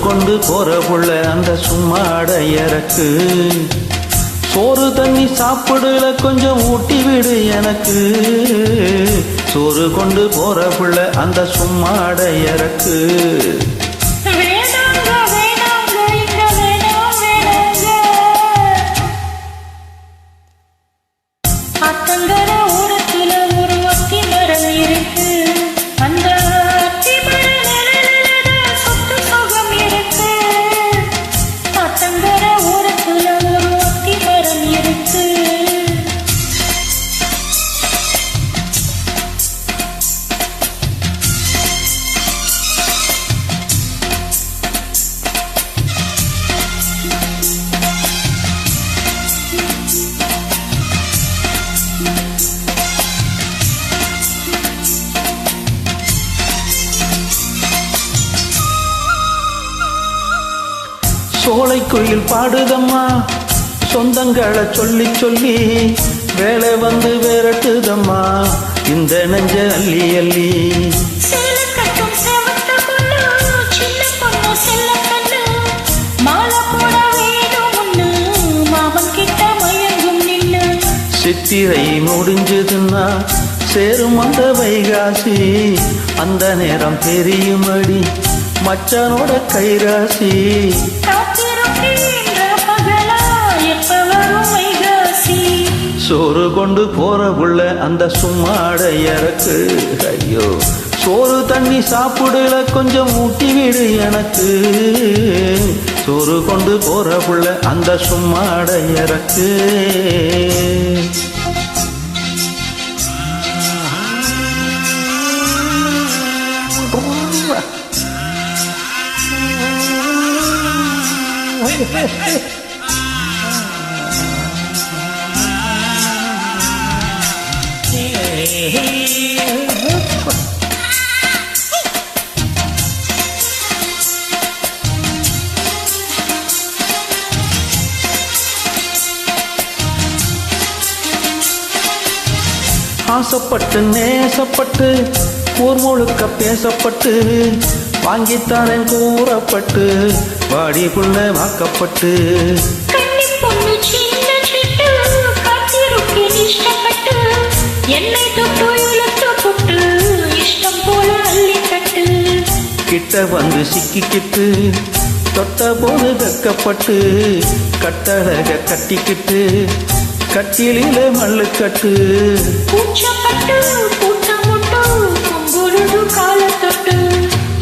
கொண்டு போற புள்ள அந்த சும்மாட இறக்கு. சோறு தண்ணி சாப்பிடல கொஞ்சம் ஊட்டி விடு எனக்கு. சோறு கொண்டு போற புள்ள அந்த சும்மாட இறக்கு. அத்தங்கர ஓரத்துல ஒரு அத்தி மரம் இருக்கு. அந்த அத்தி மரம் சொத்து சுகம் இருக்கு. அத்தங்கர ஓரத்துல ஒரு அத்தி மரம் இருக்கு. சோலை குயில் பாடுதம்மா சொந்தங்களை சொல்லி சொல்லி. வேலை வந்து விரட்டுதம்மா இந்த நெஞ்ச அள்ளி அள்ளி. சித்திரை முடிஞ்சதுன்னா சேரும் அந்த வைகாசி. அந்த நேரம் தெரியுமடி மச்சானோட கைராசி. சோறு கொண்டு போற புள்ள அந்த சும்மாட இறக்கு. ஐயோ சோறு தண்ணி சாப்பிடல கொஞ்சம் ஊட்டி விடு எனக்கு. சோறு கொண்டு போற புள்ள அந்த சும்மாட இறக்கு. ஆசைப்பட்டு நேசப்பட்டு ஊர் முழுக்க பேசப்பட்டு வாங்கித்தாரன் கூறப்பட்டு வாடிக்குள்ள வாக்கப்பட்டு. கிட்ட வந்து சிக்கிக்கிட்டு தொட்ட போது வெக்கப்பட்டு கட்டழக கட்டிக்கிட்டு கட்டிலில மல்லு கட்டு.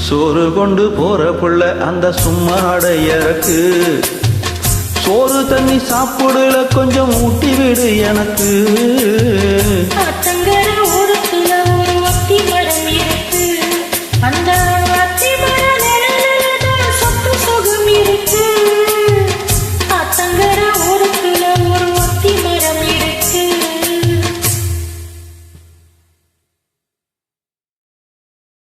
சோறு கொண்டு போற புள்ள அந்த சும்மாட இறக்கு. சோறு தண்ணி சாப்பிடல கொஞ்சம் ஊட்டி விடு எனக்கு. அத்தங்கர